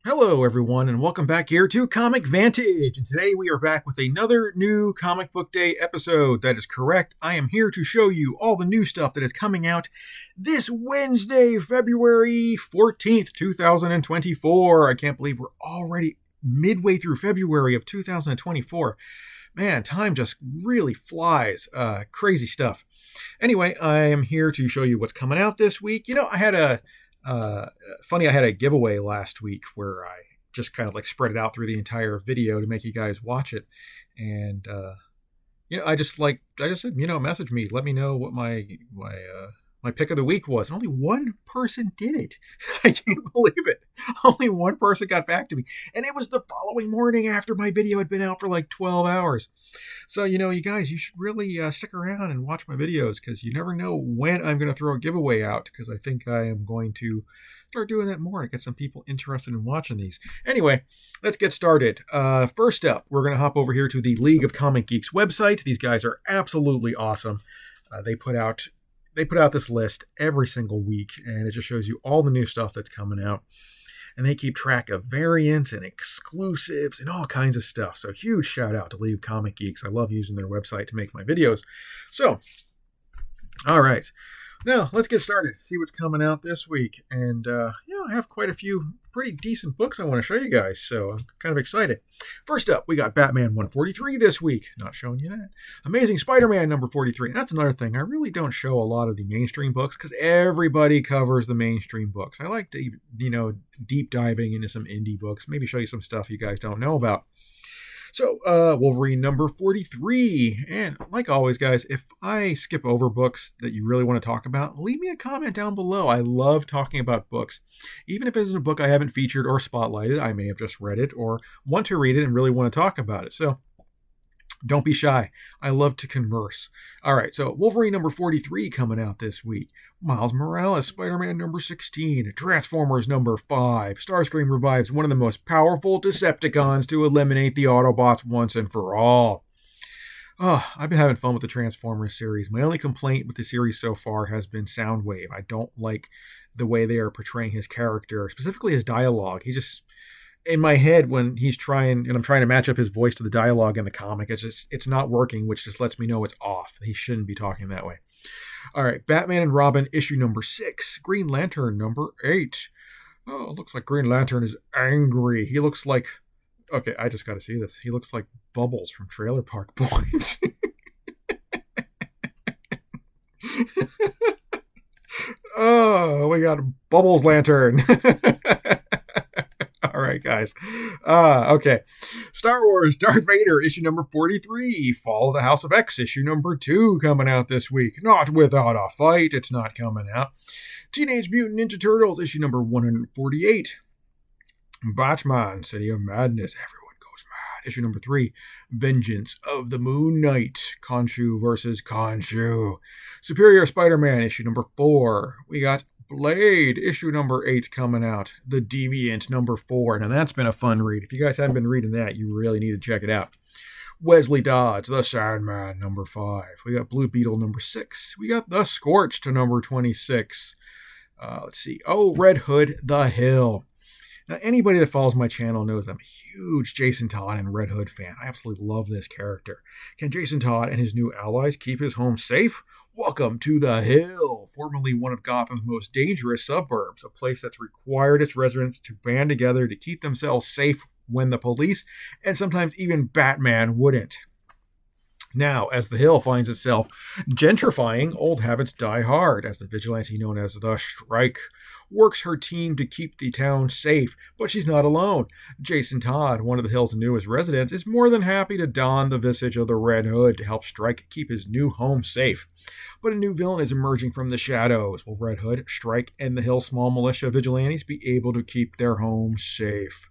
Hello, everyone, and welcome back here to Comic Vantage. And today we are back with another new Comic Book Day episode. That is correct. I am here to show you all the new stuff that is coming out this Wednesday, February 14th, 2024. I can't believe we're already midway through February of 2024. Man, time just really flies. Crazy stuff. Anyway, I am here to show you what's coming out this week. I had I had a giveaway last week where I just kind of like spread it out through the entire video to make you guys watch it. And, I just said, message me, let me know what my pick of the week was. And only one person did it. I can't believe it. Only one person got back to me. And it was the following morning after my video had been out for like 12 hours. So, you guys, you should really stick around and watch my videos because you never know when I'm going to throw a giveaway out because I think I am going to start doing that more to get some people interested in watching these. Anyway, let's get started. First up, we're going to hop over here to the League of Comic Geeks website. These guys are absolutely awesome. They put out this list every single week, and it just shows you all the new stuff that's coming out. And they keep track of variants and exclusives and all kinds of stuff. So huge shout out to League of Comic Geeks. I love using their website to make my videos. So, all right. Now, let's get started. See what's coming out this week. And, I have quite a few pretty decent books I want to show you guys, so I'm kind of excited. First up, we got Batman 143 this week. Not showing you that. Amazing Spider-Man number 43. And that's another thing. I really don't show a lot of the mainstream books because everybody covers the mainstream books. I like to, deep diving into some indie books, maybe show you some stuff you guys don't know about. So, Wolverine number 43. And like always, guys, if I skip over books that you really want to talk about, leave me a comment down below. I love talking about books. Even if it isn't a book I haven't featured or spotlighted, I may have just read it or want to read it and really want to talk about it. So, don't be shy. I love to converse. All right, so Wolverine number 43 coming out this week. Miles Morales, Spider-Man number 16. Transformers number 5. Starscream revives one of the most powerful Decepticons to eliminate the Autobots once and for all. Oh, I've been having fun with the Transformers series. My only complaint with the series so far has been Soundwave. I don't like the way they are portraying his character, specifically his dialogue. He just... in my head when I'm trying to match up his voice to the dialogue in the comic, it's not working, which just lets me know it's off. He shouldn't be talking that way. All right, Batman and Robin issue number 6, Green Lantern number 8. Oh, it looks like Green Lantern is angry. He looks like, okay, I just got to see this. He looks like Bubbles from Trailer Park Boys. Oh, we got Bubbles Lantern. All right, guys. Okay. Star Wars Darth Vader, issue number 43. Fall of the House of X, issue number 2, coming out this week. Not without a fight. It's not coming out. Teenage Mutant Ninja Turtles, issue number 148. Batman, City of Madness. Everyone goes mad. Issue number 3. Vengeance of the Moon Knight. Khonshu versus Khonshu. Superior Spider-Man, issue number 4. We got Blade, issue number 8 coming out. The Deviant, number 4. Now, that's been a fun read. If you guys haven't been reading that, you really need to check it out. Wesley Dodds, The Sandman, number 5. We got Blue Beetle, number 6. We got The Scorched, number 26. Let's see. Oh, Red Hood, The Hill. Now, anybody that follows my channel knows I'm a huge Jason Todd and Red Hood fan. I absolutely love this character. Can Jason Todd and his new allies keep his home safe? Welcome to the Hill, formerly one of Gotham's most dangerous suburbs, a place that's required its residents to band together to keep themselves safe when the police, and sometimes even Batman, wouldn't. Now, as the Hill finds itself gentrifying, old habits die hard, as the vigilante known as the Strike works her team to keep the town safe, but she's not alone. Jason Todd, one of the Hill's newest residents, is more than happy to don the visage of the Red Hood to help Strike keep his new home safe. But a new villain is emerging from the shadows. Will Red Hood, Strike, and the Hill small militia vigilantes be able to keep their home safe?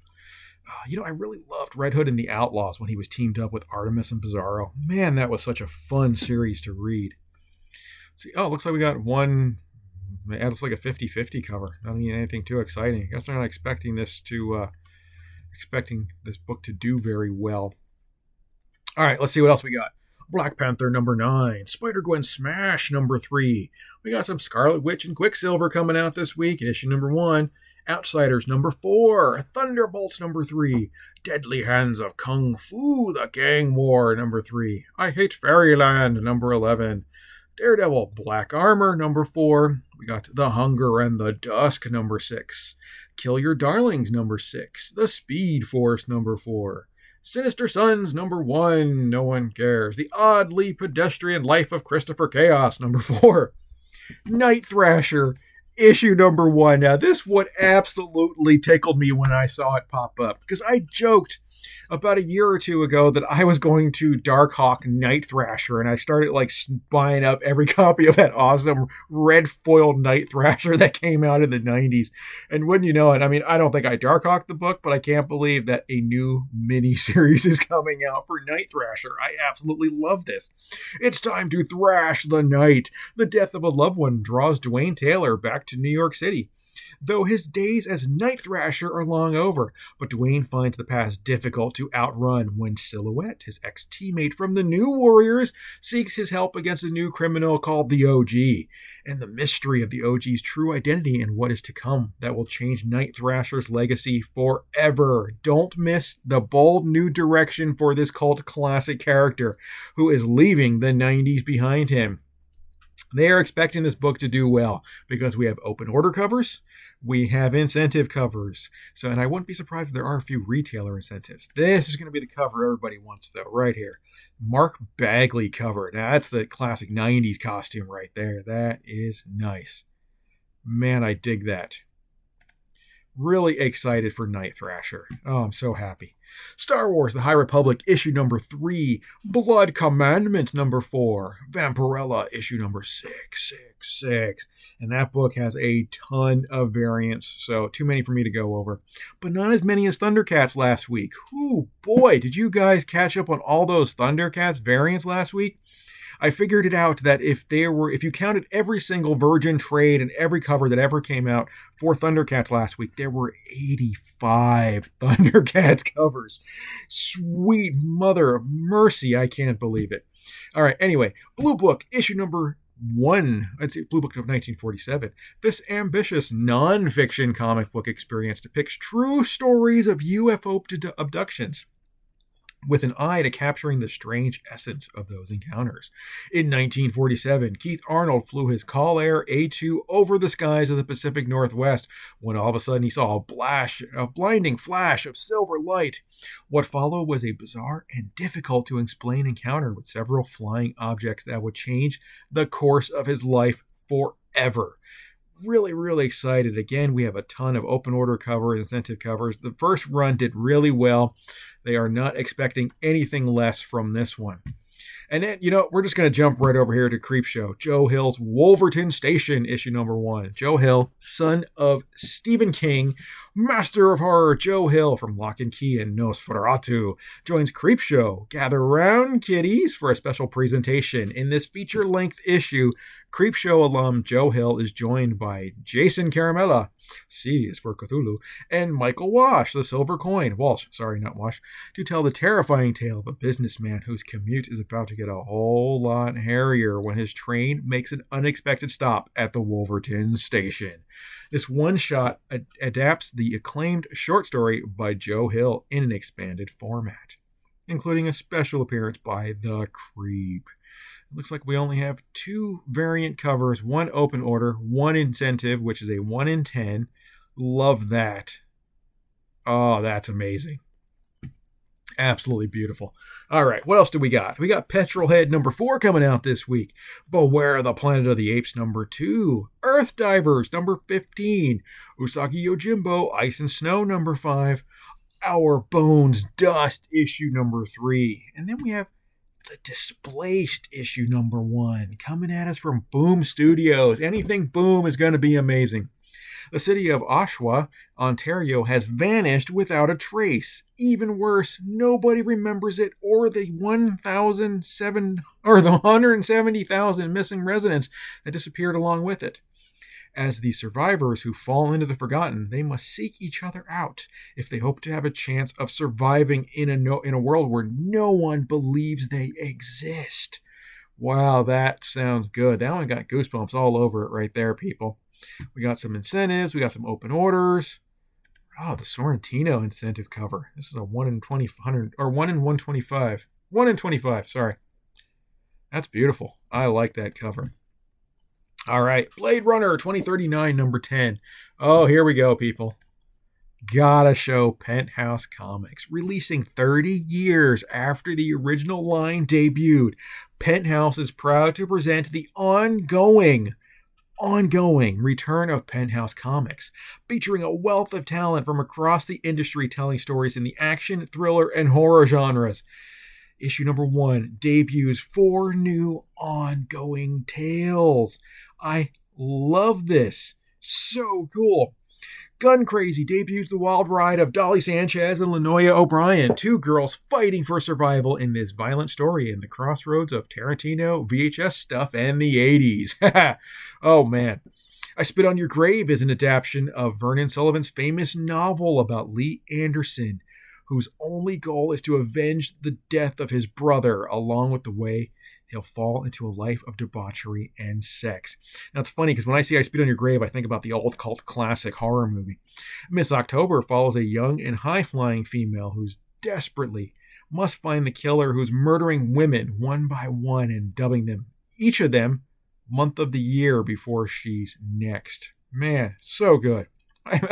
I really loved Red Hood and the Outlaws when he was teamed up with Artemis and Bizarro. Man, that was such a fun series to read. Let's see. Oh, it looks like we got one. It looks like a 50-50 cover. Not anything too exciting. I guess they're not expecting this book to do very well. All right, let's see what else we got. Black Panther number 9, Spider-Gwen Smash number 3. We got some Scarlet Witch and Quicksilver coming out this week in issue number 1. Outsiders number 4, Thunderbolts number 3, Deadly Hands of Kung Fu, The Gang War number 3, I Hate Fairyland number 11, Daredevil Black Armor number 4, we got The Hunger and the Dusk number 6, Kill Your Darlings number 6, The Speed Force number 4, Sinister Sons number 1, no one cares, The Oddly Pedestrian Life of Christopher Chaos number 4, Night Thrasher issue number 1. Now, this one absolutely tickled me when I saw it pop up, because I joked about a year or two ago that I was going to Darkhawk Night Thrasher, and I started buying up every copy of that awesome red foiled Night Thrasher that came out in the 90s. And wouldn't you know it, I mean, I don't think I Darkhawked the book, but I can't believe that a new mini-series is coming out for Night Thrasher. I absolutely love this. It's time to thrash the night. The death of a loved one draws Dwayne Taylor back to New York City, though his days as Night Thrasher are long over. But Dwayne finds the past difficult to outrun when Silhouette, his ex-teammate from the New Warriors, seeks his help against a new criminal called the OG, and the mystery of the OG's true identity and what is to come that will change Night Thrasher's legacy forever. Don't miss the bold new direction for this cult classic character who is leaving the 90s behind him. They are expecting this book to do well because we have open order covers, we have incentive covers. So, and I wouldn't be surprised if there are a few retailer incentives. This is going to be the cover everybody wants, though, right here. Mark Bagley cover. Now, that's the classic 90s costume right there. That is nice. Man, I dig that. Really excited for Night Thrasher. Oh, I'm so happy. Star Wars The High Republic issue number 3, Blood Commandment number 4, Vampirella issue number 666. And that book has a ton of variants, so too many for me to go over. But not as many as Thundercats last week. Ooh, boy, did you guys catch up on all those Thundercats variants last week? I figured it out that if you counted every single Virgin trade and every cover that ever came out for Thundercats last week, there were 85 Thundercats covers. Sweet mother of mercy, I can't believe it. All right, anyway, Blue Book, issue number 1, I'd say Blue Book of 1947. This ambitious non-fiction comic book experience depicts true stories of UFO abductions, with an eye to capturing the strange essence of those encounters. In 1947, Keith Arnold flew his Call Air A2 over the skies of the Pacific Northwest when all of a sudden he saw a blinding flash of silver light. What followed was a bizarre and difficult to explain encounter with several flying objects that would change the course of his life forever. Really, really excited. Again, we have a ton of open order cover, incentive covers. The first run did really well. They are not expecting anything less from this one. And then, we're just going to jump right over here to Creepshow. Joe Hill's Wolverton Station, issue number 1. Joe Hill, son of Stephen King, master of horror Joe Hill from Lock and Key and Nosferatu, joins Creepshow. Gather round, kiddies, for a special presentation. In this feature-length issue, Creepshow alum Joe Hill is joined by Jason Caramella, C is for Cthulhu, and Michael Walsh, the Silver Coin, not Walsh, to tell the terrifying tale of a businessman whose commute is about to get a whole lot hairier when his train makes an unexpected stop at the Wolverton Station. This one-shot adapts the acclaimed short story by Joe Hill in an expanded format, including a special appearance by The Creep. It looks like we only have 2 variant covers, 1 open order, 1 incentive, which is a 1 in 10. Love that. Oh, that's amazing. Absolutely beautiful. All right, what else do we got? We got Petrolhead number 4 coming out this week. Beware the Planet of the Apes number 2. Earth Divers number 15. Usagi Yojimbo Ice and Snow number 5. Our Bones Dust issue number 3. And then we have The Displaced issue number 1 coming at us from Boom Studios. Anything Boom is going to be amazing. The city of Oshawa, Ontario, has vanished without a trace. Even worse, nobody remembers it or the 170,000 missing residents that disappeared along with it. As the survivors who fall into the forgotten, they must seek each other out if they hope to have a chance of surviving in a world where no one believes they exist. Wow, that sounds good. That one got goosebumps all over it right there, people. We got some incentives. We got some open orders. Oh, the Sorrentino incentive cover. This is a 1 in 20, 100, or 1 in 125. 1 in 25, sorry. That's beautiful. I like that cover. All right, Blade Runner 2039, number 10. Oh, here we go, people. Gotta show Penthouse Comics. Releasing 30 years after the original line debuted, Penthouse is proud to present the ongoing return of Penthouse Comics, featuring a wealth of talent from across the industry telling stories in the action, thriller, and horror genres. Issue number 1 debuts 4 new ongoing tales. I love this. So cool. Gun Crazy debuts the wild ride of Dolly Sanchez and Lanoya O'Brien, 2 girls fighting for survival in this violent story in the crossroads of Tarantino, VHS stuff, and the 80s. Oh, man. I Spit on Your Grave is an adaptation of Vernon Sullivan's famous novel about Lee Anderson, whose only goal is to avenge the death of his brother, along with the way he'll fall into a life of debauchery and sex. Now, it's funny because when I see I Spit on Your Grave, I think about the old cult classic horror movie. Miss October follows a young and high-flying female who's desperately must find the killer who's murdering women one by one and dubbing them, each of them, month of the year before she's next. Man, so good.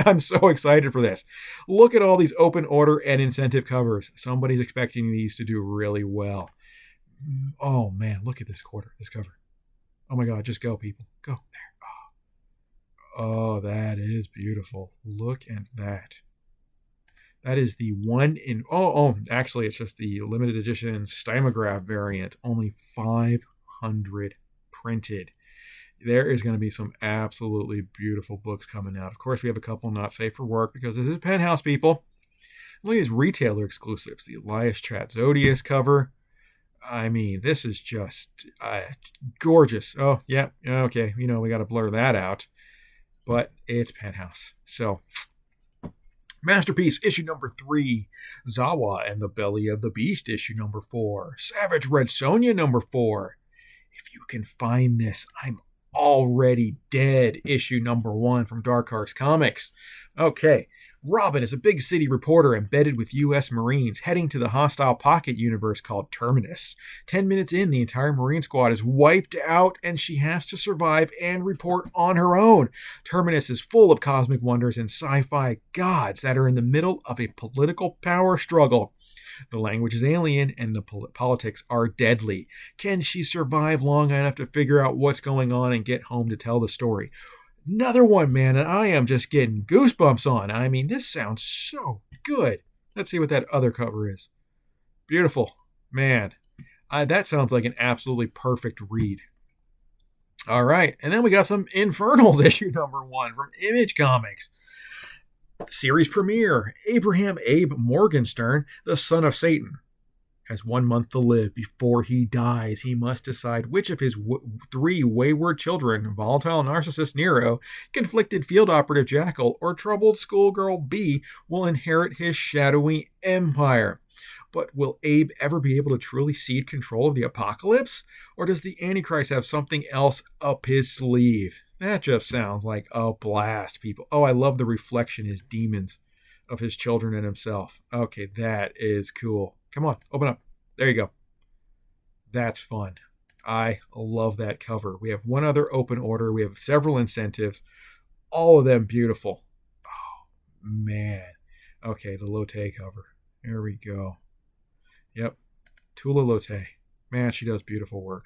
I'm so excited for this. Look at all these open order and incentive covers. Somebody's expecting these to do really well. Oh, man, look at this cover. Oh, my God, just go, people. Go. There. Oh, that is beautiful. Look at that. That is the 1 in... actually, it's just the limited edition Stymograph variant. Only 500 printed. There is going to be some absolutely beautiful books coming out. Of course, we have a couple not safe for work because this is Penthouse, people. Look at these retailer exclusives. The Elias Chatzodius cover. I mean, this is just gorgeous. Oh, yeah, okay. We got to blur that out. But it's Penthouse. So, Masterpiece, issue number 3. Zawa and the Belly of the Beast, issue number 4. Savage Red Sonja, number 4. If you can find this, I'm already dead, issue number 1 from Dark Horse Comics. Okay. Robin is a big city reporter embedded with U.S. Marines heading to the hostile pocket universe called Terminus. 10 minutes in, the entire Marine squad is wiped out and she has to survive and report on her own. Terminus is full of cosmic wonders and sci-fi gods that are in the middle of a political power struggle. The language is alien and the politics are deadly. Can she survive long enough to figure out what's going on and get home to tell the story? Another one, man, and I am just getting goosebumps on. I mean, this sounds so good. Let's see what that other cover is. Beautiful. Man, that sounds like an absolutely perfect read. All right, and then we got some Infernals issue number 1 from Image Comics. Series premiere, Abraham Abe Morgenstern, the son of Satan, has 1 month to live. Before he dies, he must decide which of his 3 wayward children, volatile narcissist Nero, conflicted field operative Jackal, or troubled schoolgirl B, will inherit his shadowy empire. But will Abe ever be able to truly cede control of the apocalypse? Or does the Antichrist have something else up his sleeve? That just sounds like a blast, people. Oh, I love the reflection as demons of his children and himself. Okay, that is cool. Come on, open up. There you go. That's fun. I love that cover. We have 1 other open order. We have several incentives. All of them beautiful. Oh, man. Okay, the Lotte cover. There we go. Yep. Tula Lotte. Man, she does beautiful work.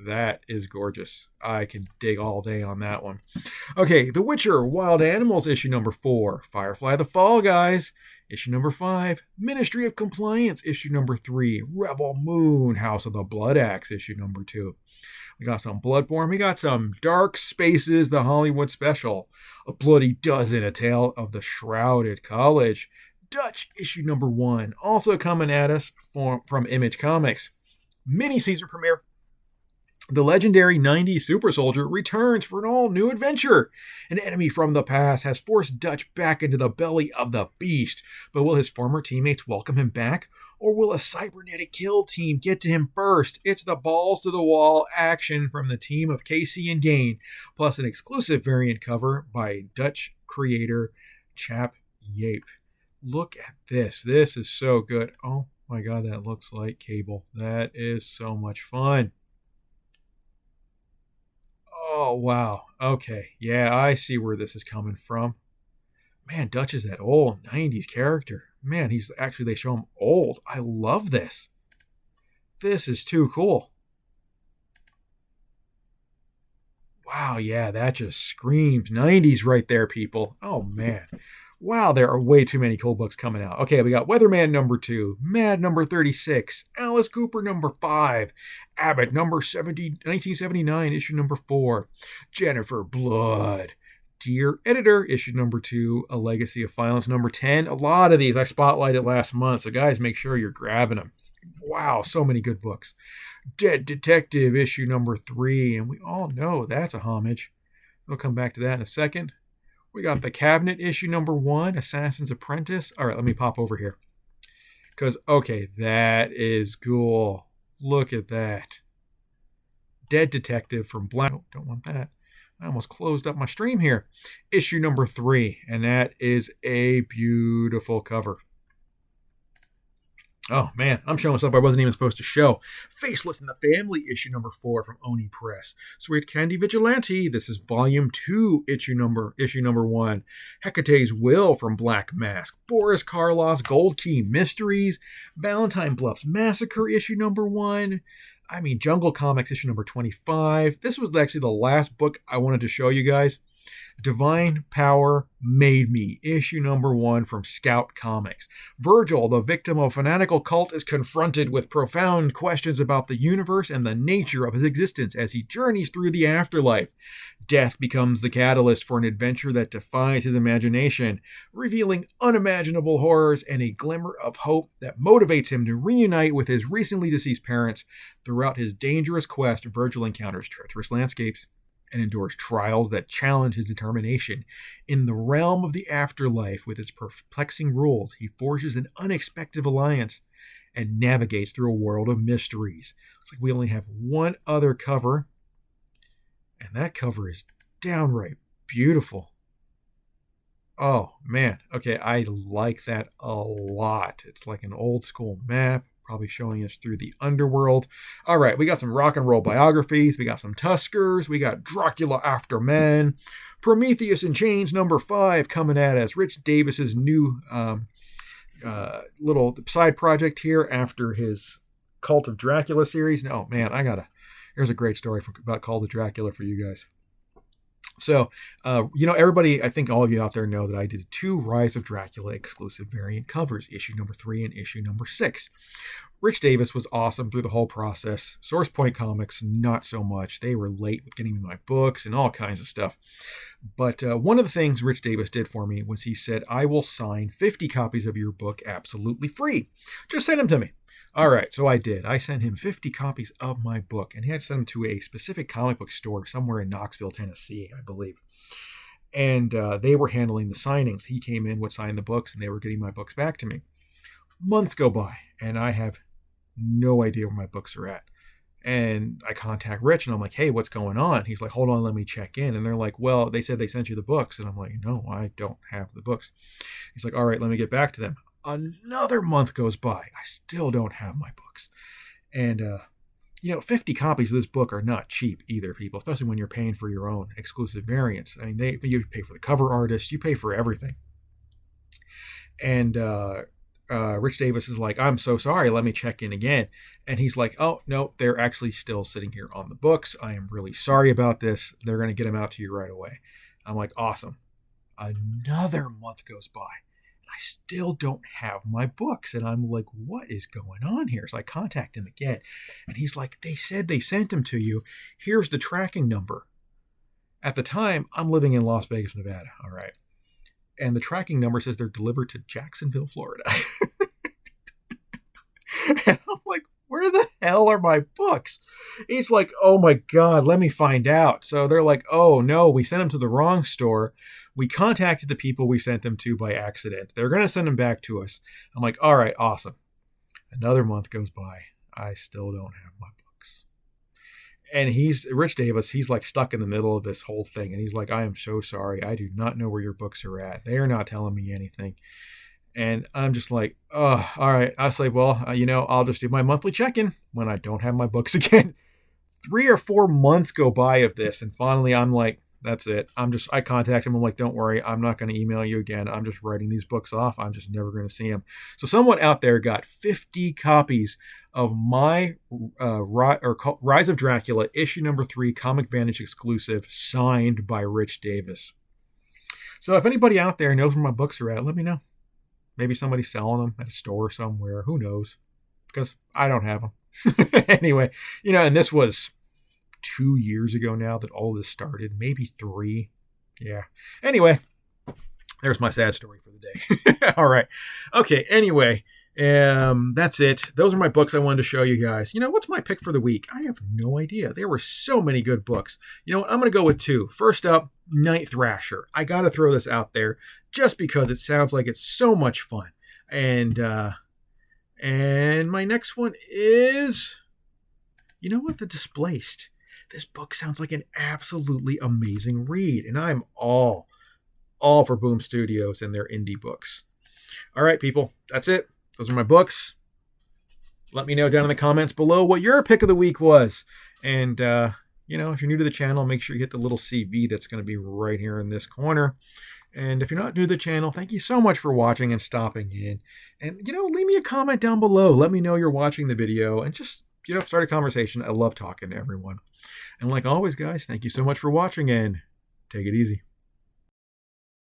That is gorgeous. I can dig all day on that one. Okay, The Witcher, Wild Animals, issue number 4. Firefly the Fall Guys, issue number 5. Ministry of Compliance, issue number 3. Rebel Moon, House of the Blood Axe, issue number 2. We got some Bloodborne. We got some Dark Spaces, the Hollywood Special. A Bloody Dozen, A Tale of the Shrouded College. Dutch, issue number 1. Also coming at us from Image Comics. Mini Caesar premiere. The legendary 90s super soldier returns for an all-new adventure. An enemy from the past has forced Dutch back into the belly of the beast, but will his former teammates welcome him back, or will a cybernetic kill team get to him first? It's the balls-to-the-wall action from the team of Casey and Gain, plus an exclusive variant cover by Dutch creator Chap Yape. Look at this. This is so good. Oh my god, that looks like Cable. That is so much fun. Oh, wow. Okay. Yeah, I see where this is coming from. Man, Dutch is that old 90s character. Man, he's actually, they show him old. I love this. This is too cool. Wow, yeah, that just screams 90s right there, people. Oh, man. Wow, there are way too many cool books coming out. Okay, we got Weatherman number 2, Mad number 36, Alice Cooper number 5, Abbott number 70, 1979, issue number 4, Jennifer Blood, Dear Editor, issue number 2, A Legacy of Violence number 10. A lot of these I spotlighted last month, so guys, make sure you're grabbing them. Wow, so many good books. Dead Detective, issue number 3, and we all know that's a homage. We'll come back to that in a second. We got The Cabinet, issue number 1, Assassin's Apprentice. All right, let me pop over here. Because, okay, that is cool. Look at that. Dead Detective from Black... Oh, don't want that. I almost closed up my stream here. Issue number 3, and that is a beautiful cover. Oh, man, I'm showing stuff I wasn't even supposed to show. Faceless in the Family, issue number 4 from Oni Press. Sweet Candy Vigilante, this is volume 2, issue number 1. Hecate's Will from Black Mask. Boris Karloff's Gold Key Mysteries. Valentine Bluff's Massacre, issue number 1. Jungle Comics, issue number 25. This was actually the last book I wanted to show you guys. Divine Power Made Me, issue number 1 from Scout Comics. Virgil, the victim of a fanatical cult, is confronted with profound questions about the universe and the nature of his existence as he journeys through the afterlife. Death becomes the catalyst for an adventure that defies his imagination, revealing unimaginable horrors and a glimmer of hope that motivates him to reunite with his recently deceased parents. Throughout his dangerous quest, Virgil encounters treacherous landscapes and endures trials that challenge his determination. In the realm of the afterlife, with its perplexing rules, he forges an unexpected alliance and navigates through a world of mysteries. It's like we only have one other cover, and that cover is downright beautiful. Oh, man. Okay, I like that a lot. It's like an old school map. Probably showing us through the underworld. All right, we got some rock and roll biographies. We got some Tuskers. We got Dracula After Men. Prometheus in Chains number 5 coming at us. Rich Davis's new little side project here after his Cult of Dracula series. Oh, man, here's a great story about Cult of Dracula for you guys. So, everybody, I think all of you out there know that I did 2 Rise of Dracula exclusive variant covers, issue number 3 and issue number 6. Rich Davis was awesome through the whole process. Source Point Comics, not so much. They were late with getting me my books and all kinds of stuff. But one of the things Rich Davis did for me was he said, I will sign 50 copies of your book absolutely free. Just send them to me. All right, so I did. I sent him 50 copies of my book, and he had to send them to a specific comic book store somewhere in Knoxville, Tennessee, I believe. And they were handling the signings. He came in, would sign the books, and they were getting my books back to me. Months go by, and I have no idea where my books are at. And I contact Rich, and I'm like, hey, what's going on? He's like, hold on, let me check in. And they're like, well, they said they sent you the books. And I'm like, no, I don't have the books. He's like, all right, let me get back to them. Another month goes by. I still don't have my books. And, 50 copies of this book are not cheap either, people, especially when you're paying for your own exclusive variants. I mean, you pay for the cover artist, you pay for everything. And Rich Davis is like, I'm so sorry, let me check in again. And he's like, oh, no, they're actually still sitting here on the books. I am really sorry about this. They're going to get them out to you right away. I'm like, awesome. Another month goes by. I still don't have my books. And I'm like, what is going on here? So I contact him again. And he's like, they said they sent them to you. Here's the tracking number. At the time, I'm living in Las Vegas, Nevada. All right. And the tracking number says they're delivered to Jacksonville, Florida. And I'm like, where the hell are my books? He's like, oh my God, let me find out. So they're like, oh no, we sent them to the wrong store. We contacted the people we sent them to by accident. They're going to send them back to us. I'm like, all right, awesome. Another month goes by. I still don't have my books. And Rich Davis, he's like stuck in the middle of this whole thing. And he's like, I am so sorry. I do not know where your books are at. They are not telling me anything. And I'm just like, oh, all right. I was like, well, I'll just do my monthly check-in when I don't have my books again. 3 or 4 months go by of this. And finally, I'm like, that's it. I contact him. I'm like, don't worry. I'm not going to email you again. I'm just writing these books off. I'm just never going to see them. So someone out there got 50 copies of my Rise of Dracula, issue number 3, Comic Vantage exclusive, signed by Rich Davis. So if anybody out there knows where my books are at, let me know. Maybe somebody's selling them at a store somewhere. Who knows? Because I don't have them. Anyway, and this was 2 years ago now that all this started. Maybe 3. Yeah. Anyway, there's my sad story for the day. All right. Okay. Anyway, that's it. Those are my books I wanted to show you guys. What's my pick for the week? I have no idea. There were so many good books. You know what? I'm going to go with 2. First up, Night Thrasher. I got to throw this out there just because it sounds like it's so much fun. And my next one is, The Displaced. This book sounds like an absolutely amazing read, and I'm all for Boom Studios and their indie books. All right, people, that's it. Those are my books. Let me know down in the comments below what your pick of the week was. And, if you're new to the channel, make sure you hit the little CV that's going to be right here in this corner. And if you're not new to the channel, thank you so much for watching and stopping in. And, leave me a comment down below. Let me know you're watching the video and just, start a conversation. I love talking to everyone. And like always, guys, thank you so much for watching and take it easy.